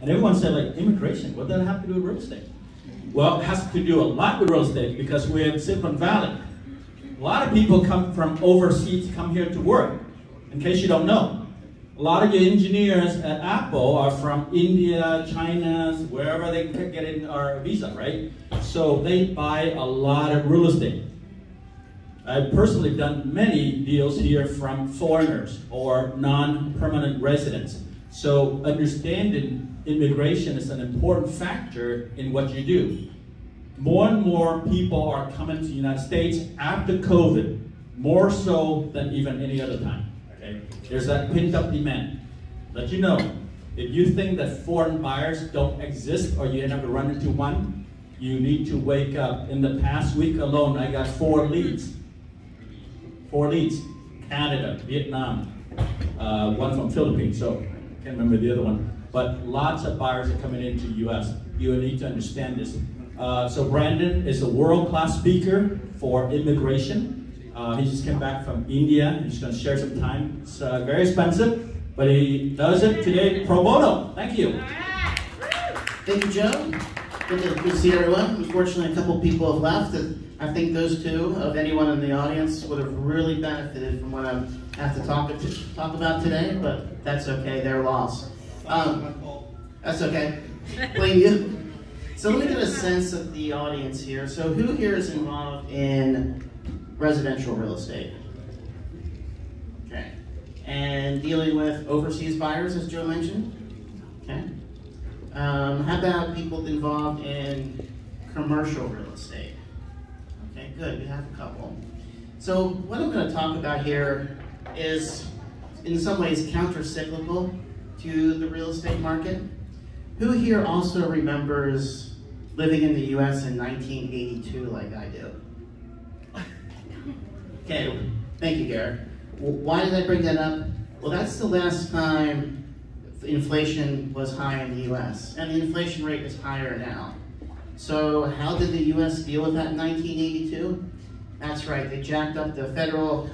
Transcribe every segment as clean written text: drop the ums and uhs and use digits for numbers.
And everyone said, like, immigration, what does that have to do with real estate? Well, it has to do a lot with real estate because we're in Silicon Valley. A lot of people come from overseas to come here to work, in case you don't know. A lot of your engineers at Apple are from India, China, wherever they can get in our visa, right? So they buy a lot of real estate. I've personally done many deals here from foreigners or non-permanent residents. So understanding immigration is an important factor in what you do. More and more people are coming to the United States after COVID, more so than even any other time. Okay? There's that pent-up demand. Let you know, if you think that foreign buyers don't exist or you never run into one, you need to wake up. In the past week alone, I got 4 leads. 4 leads. Canada, Vietnam, one from Philippines, so I can't remember the other one. But lots of buyers are coming into the US. You need to understand this. So Brandon is a world-class speaker for immigration. He just came back from India. He's going to share some time. It's very expensive, but he does it today pro bono. Thank you. Thank you, Joe. Good to see everyone. Unfortunately, a couple people have left. I think those two, of anyone in the audience, would have really benefited from what I have to talk about today, but that's okay. Their loss. That's okay. Blame you. So let me get a sense of the audience here. So who here is involved in residential real estate? Okay. And dealing with overseas buyers, as Joe mentioned? Okay. How about people involved in commercial real estate? Okay, good, we have a couple. So what I'm going to talk about here is, in some ways, counter-cyclical to the real estate market. Who here also remembers living in the US in 1982 like I do? Okay, thank you, Garrett. Why did I bring that up? Well, that's the last time inflation was high in the US, and the inflation rate is higher now. So how did the US deal with that in 1982? That's right, they jacked up the Federal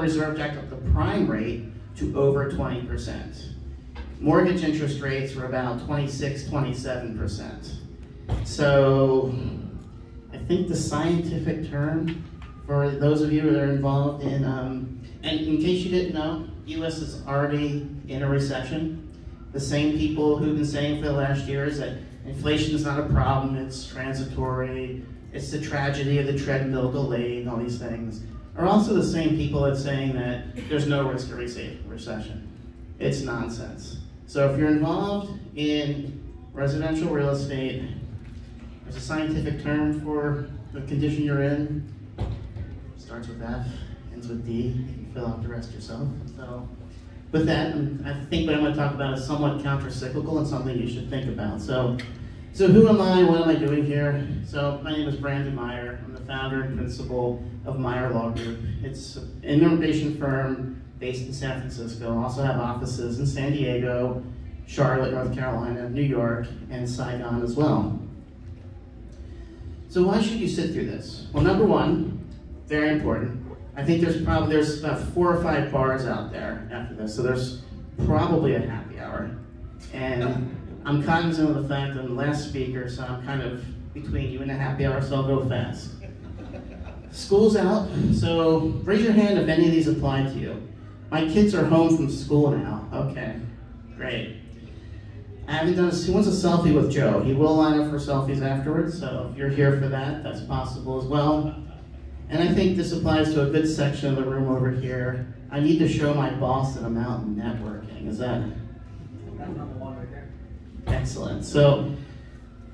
Reserve jacked up the prime rate to over 20%. Mortgage interest rates were about 26, 27%. So I think the scientific term for those of you that are involved in, and in case you didn't know, US is already in a recession. The same people who've been saying for the last years that inflation is not a problem, it's transitory, it's the tragedy of the treadmill delayed, and all these things, are also the same people that's saying that there's no risk of recession. It's nonsense. So if you're involved in residential real estate, there's a scientific term for the condition you're in. Starts with F, ends with D. You can fill out the rest yourself. So with that, I think what I'm going to talk about is somewhat counter-cyclical and something you should think about. So who am I? What am I doing here? So my name is Brandon Meyer. I'm the founder and principal of Meyer Law Group. It's an immigration firm based in San Francisco. Also have offices in San Diego, Charlotte, North Carolina, New York, and Saigon as well. So why should you sit through this? Well, number one, very important. I think there's about 4 or 5 bars out there after this, so there's probably a happy hour. And I'm cognizant of the fact that I'm the last speaker, so I'm kind of between you and a happy hour, so I'll go fast. School's out, so raise your hand if any of these apply to you. My kids are home from school now. Okay, great. I haven't done who wants a selfie with Joe? He will line up for selfies afterwards, so if you're here for that, that's possible as well. And I think this applies to a good section of the room over here. I need to show my boss that I'm out networking. Is that? Excellent. So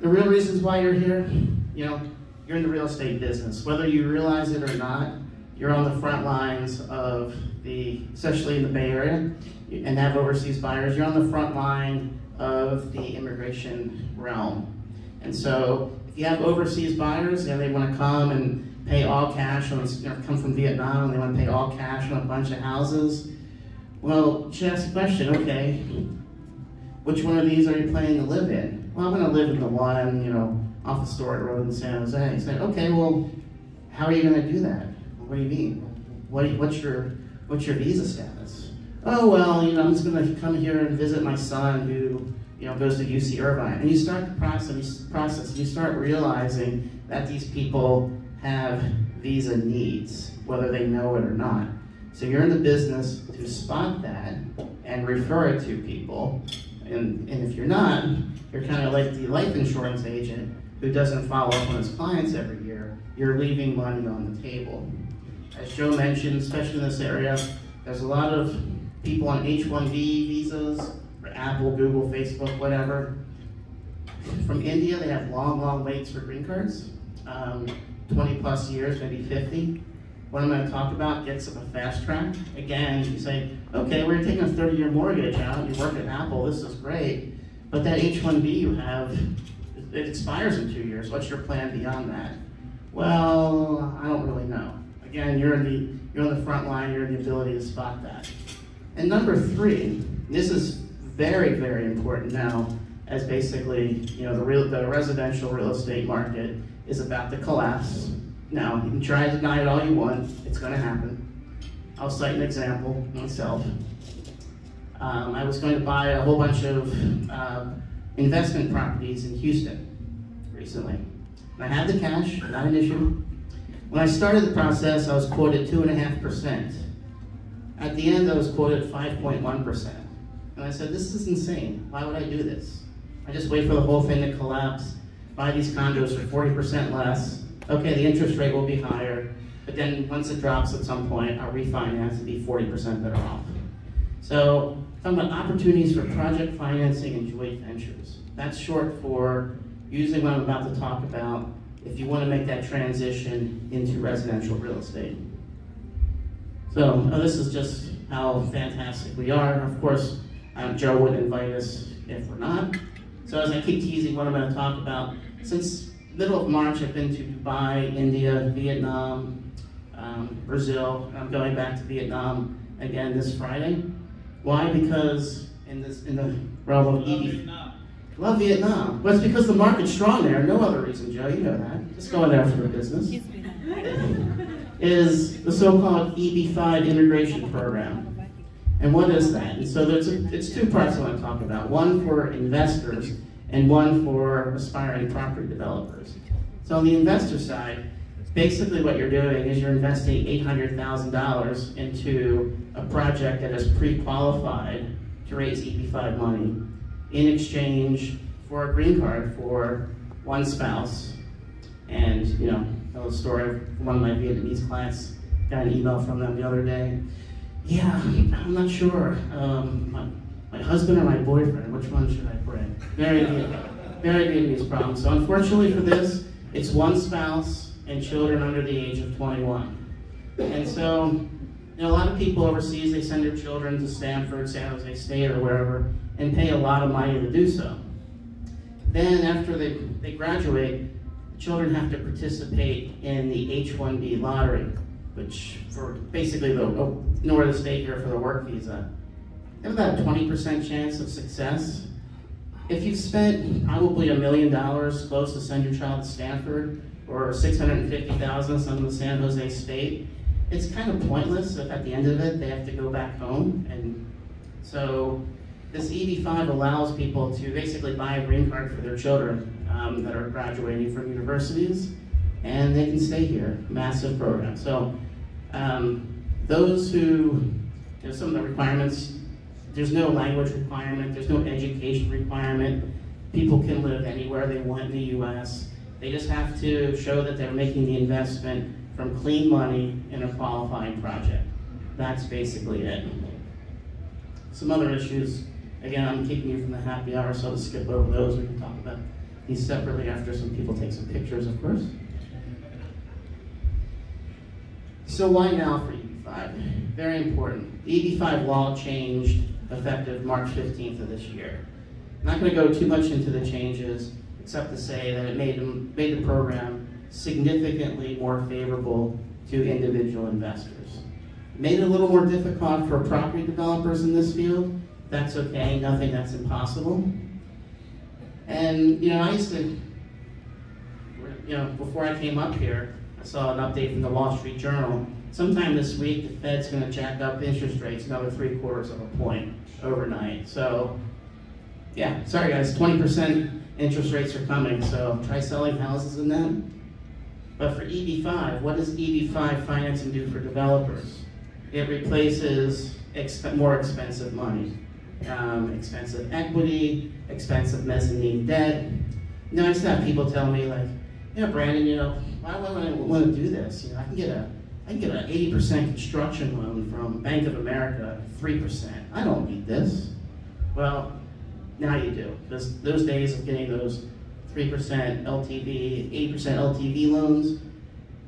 the real reasons why you're here, you're in the real estate business. Whether you realize it or not, you're on the front lines of especially in the Bay Area, and have overseas buyers, you're on the front line of the immigration realm. And so if you have overseas buyers and they want to come and pay all cash on, come from Vietnam and they want to pay all cash on a bunch of houses, well, you should ask the question, okay, which one of these are you planning to live in? Well, I'm going to live in the one, off the Stewart Road in San Jose. You say, okay, well, how are you going to do that? What do you mean? What's your visa status? oh, well, I'm just going to come here and visit my son who, goes to UC Irvine. And you start the process, and you start realizing that these people have visa needs, whether they know it or not. So you're in the business to spot that and refer it to people. And if you're not, you're kind of like the life insurance agent who doesn't follow up on his clients every year. You're leaving money on the table. As Joe mentioned, especially in this area, there's a lot of people on H-1B visas, for Apple, Google, Facebook, whatever. From India, they have long, long waits for green cards, 20 plus years, maybe 50. What I'm going to talk about gets them a fast track. Again, you say, okay, we're taking a 30-year mortgage out, you work at Apple, this is great, but that H-1B you have, it expires in 2 years. What's your plan beyond that? Well, I don't really know. Again, you're on the front line, you're in the ability to spot that. And number 3, this is very, very important now, as basically, the residential real estate market is about to collapse. Now, you can try to deny it all you want, it's going to happen. I'll cite an example myself. I was going to buy a whole bunch of investment properties in Houston recently. I had the cash, not an issue. When I started the process, I was quoted 2.5%. At the end, I was quoted 5.1%. And I said, this is insane. Why would I do this? I just wait for the whole thing to collapse, buy these condos for 40% less. Okay, the interest rate will be higher, but then once it drops at some point, I'll refinance and be 40% better off. So, talking about opportunities for project financing and joint ventures. That's short for using what I'm about to talk about if you want to make that transition into residential real estate. So, this is just how fantastic we are. Of course, Joe wouldn't invite us if we're not. So as I keep teasing what I'm going to talk about, since middle of March I've been to Dubai, India, Vietnam, Brazil, and I'm going back to Vietnam again this Friday. Why? Because in the realm of EB-5. Love Vietnam. Well, it's because the market's strong there. No other reason, Joe. You know that. Just going there for the business. Is the so-called EB-5 integration program. And what is that? And so it's 2 parts I want to talk about. One for investors and one for aspiring property developers. So on the investor side, basically what you're doing is you're investing $800,000 into a project that is pre-qualified to raise EB-5 money in exchange for a green card for one spouse. And, tell a story from one of my Vietnamese clients. Got an email from them the other day. Yeah, I'm not sure. My husband or my boyfriend, which one should I bring? Very Vietnamese problem. So unfortunately for this, it's one spouse and children under the age of 21. And so, a lot of people overseas, they send their children to Stanford, San Jose State, or wherever, and pay a lot of money to do so. Then after they graduate, children have to participate in the H-1B lottery, which for basically in order to stay here for the work visa. They have about a 20% chance of success. If you've spent probably $1 million close to send your child to Stanford, or $650,000 some in the San Jose State, it's kind of pointless if at the end of it they have to go back home. And so this EB-5 allows people to basically buy a green card for their children that are graduating from universities, and they can stay here. Massive program. So those who, some of the requirements, there's no language requirement, there's no education requirement. People can live anywhere they want in the US. They just have to show that they're making the investment from clean money in a qualifying project. That's basically it. Some other issues, again, I'm keeping you from the happy hour, so I'll skip over those. We can talk about these separately after some people take some pictures, of course. So why now for EB-5? Very important. The EB-5 law changed effective March 15th of this year. I'm not going to go too much into the changes, except to say that it made the program significantly more favorable to individual investors. It made it a little more difficult for property developers in this field. That's okay, nothing that's impossible. And, I used to, before I came up here, I saw an update from the Wall Street Journal sometime this week, the Fed's going to jack up interest rates another 3/4 of a point overnight. So, yeah, sorry guys, 20% interest rates are coming, so try selling houses in them. But for EB-5, what does EB-5 financing do for developers? It replaces more expensive money, expensive equity, expensive mezzanine debt. You know, I just have people tell me like, yeah, Brandon, you know, why would I want to do this? You know, I can get an 80% construction loan from Bank of America, 3%. I don't need this. Well, now you do. Those days of getting those 3% LTV, 8% LTV loans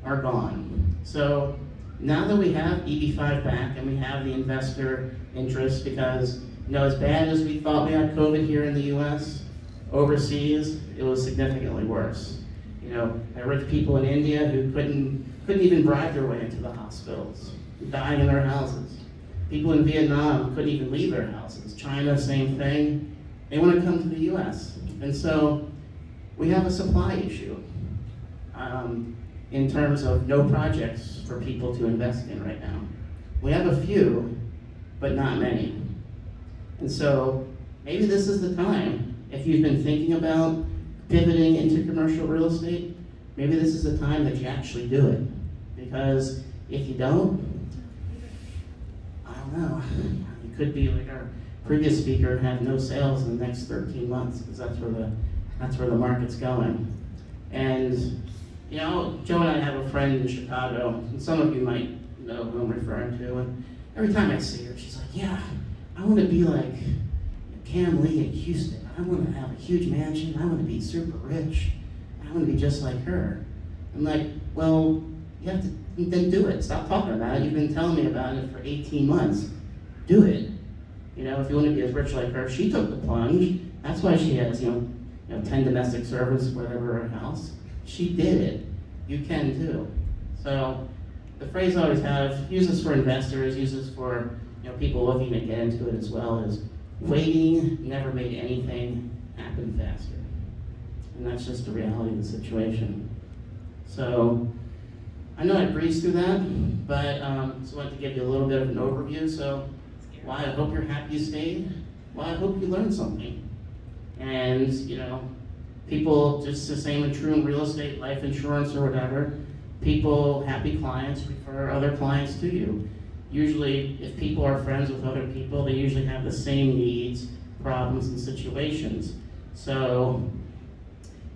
are gone. So now that we have EB-5 back and we have the investor interest, because you know, as bad as we thought we had COVID here in the US, overseas, it was significantly worse. You know, there were rich people in India who couldn't even bribe their way into the hospitals, dying in their houses. People in Vietnam couldn't even leave their houses. China, same thing. They want to come to the US. And so we have a supply issue in terms of no projects for people to invest in right now. We have a few, but not many. And so maybe this is the time, if you've been thinking about pivoting into commercial real estate, maybe this is the time that you actually do it. Because if you don't, I don't know, you could be like our previous speaker and have no sales in the next 13 months, because that's where the market's going. And you know, Joe and I have a friend in Chicago, and some of you might know who I'm referring to, and every time I see her, she's like, yeah, I want to be like Cam Lee in Houston. I want to have a huge mansion. I want to be super rich. I want to be just like her. I'm like, well, you have to then do it. Stop talking about it. You've been telling me about it for 18 months. Do it. You know, if you want to be as rich like her, she took the plunge. That's why she has, you know, 10 domestic servants, whatever, her house. She did it. You can too. So the phrase I always have, use this for investors, use this for, you know, people looking to get into it as well, is waiting never made anything happen faster. And that's just the reality of the situation. So I know I breezed through that, but just wanted to give you a little bit of an overview. So why I hope you're happy you stayed. Well, I hope you learned something. And, you know, people, just the same and true in real estate, life insurance or whatever, people, happy clients refer other clients to you. Usually, if people are friends with other people, they usually have the same needs, problems, and situations. So,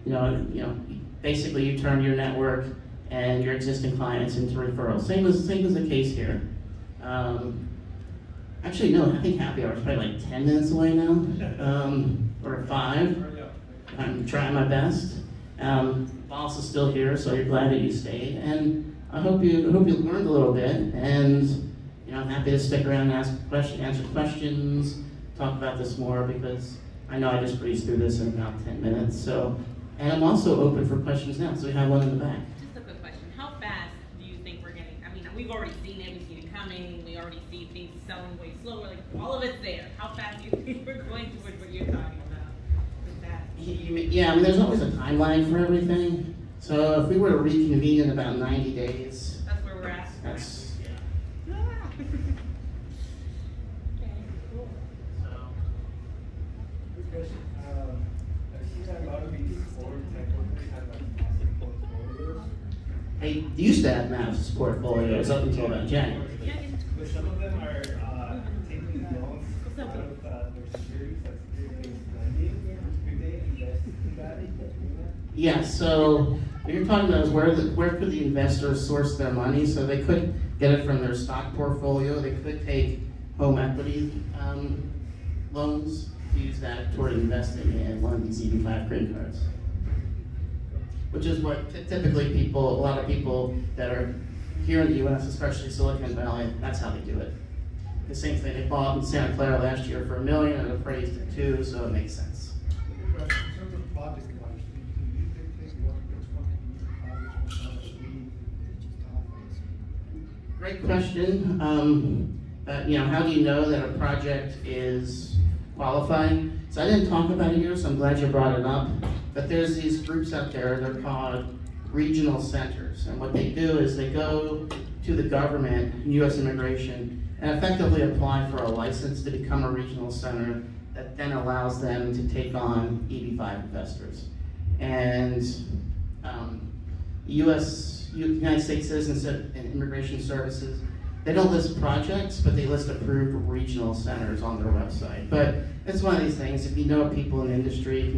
you know, basically you turn your network and your existing clients into referrals. Same as the case here. Actually, no, I think happy hour is probably like 10 minutes away now, or 5. I'm trying my best. Boss is still here, so you're glad that you stayed, and I hope you learned a little bit. And you know, I'm happy to stick around and answer questions, talk about this more, because I know I just breezed through this in about 10 minutes. So, and I'm also open for questions now. So we have one in the back. Just a quick question: how fast do you think we're getting? I mean, we've already seen it. We've seen it coming. We already see things selling way slower. Like all of it's there. How fast do you think we're going towards what you're talking about? Yeah, I mean, there's always a timeline for everything. So if we were to reconvene in about 90 days, that's where we're at. That's yeah. Okay, cool. So, good question. I've seen that a lot of these foreign tech companies have like massive portfolios. they used to have massive portfolios up until about January. But some of them are taking loans out of their securities, like security-based lending. Could they invest in that? Yeah, so what you're talking about is where could the investors source their money? So they could get it from their stock portfolio. They could take home equity loans to use that toward investing in one of these EB-5 green cards, which is what typically a lot of people that are here in the U.S., especially Silicon Valley, that's how they do it. The same thing, they bought in Santa Clara last year for $1 million and appraised at $2 million, so it makes sense. In terms of project wise, do you think Great question. You know, how do you know that a project is qualified? So I didn't talk about it here, so I'm glad you brought it up. But there's these groups out there, they're called regional centers. And what they do is they go to to the government, U.S. immigration, and effectively apply for a license to become a regional center that then allows them to take on EB-5 investors. And United States Citizenship and Immigration Services, they don't list projects, but they list approved regional centers on their website. But it's one of these things, if you know people in the industry,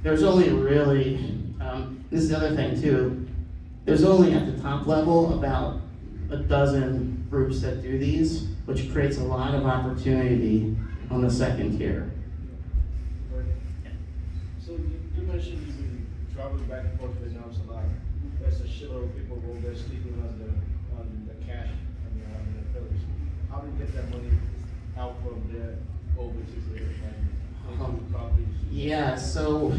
there's only really, this is the other thing too, there's only at the top level about a dozen groups that do these, which creates a lot of opportunity on the second tier. So you mentioned you've been traveling back and forth to Vietnam a lot. There's a shitload of people over there sleeping on the cash on the pillars. How do you get that money out from there over to there and properties? Yeah, so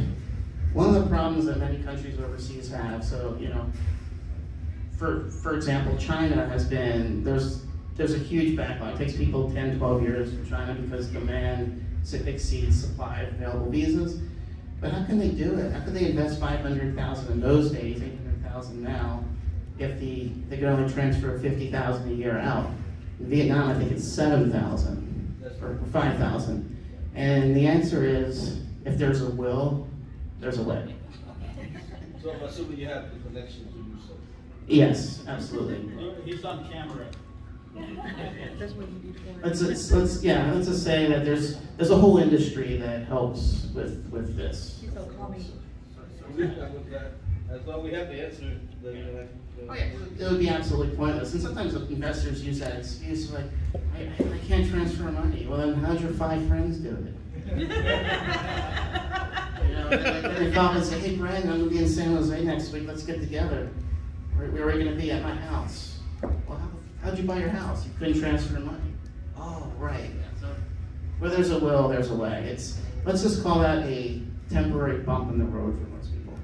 one of the problems that many countries overseas have, so for example, China has been, there's a huge backlog. It takes people 10, 12 years for China because demand exceeds supply of available visas. But how can they do it? How could they invest $500,000 in those days, $800,000 now, if they could only transfer $50,000 a year out? In Vietnam, I think it's $7,000 or $5,000. And the answer is, if there's a will, there's a way. So I'm assuming you have the connection to do so. Yes, absolutely. He's on camera. Let's just say that there's a whole industry that helps with this. So with that, as long as we have the answer, Oh yeah, it would be absolutely pointless. And sometimes investors use that excuse like, I can't transfer money. Well then how'd your 5 friends do it? They call and say, hey Brandon, I'm going to be in San Jose next week, let's get together. Where are we going to be? At my house. Well, how'd you buy your house? You couldn't transfer money. Oh, right. So, where there's a will, there's a way. Let's just call that a temporary bump in the road for most people.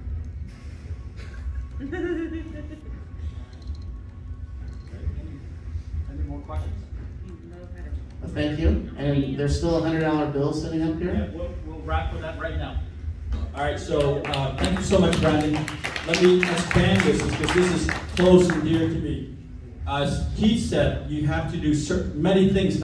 Any more questions? Well, thank you. And there's still a $100 bill sitting up here? Yeah, we'll wrap with that right now. All right, so thank you so much, Brandon. Let me expand this because this is close and dear to me. As Keith said, you have to do many things.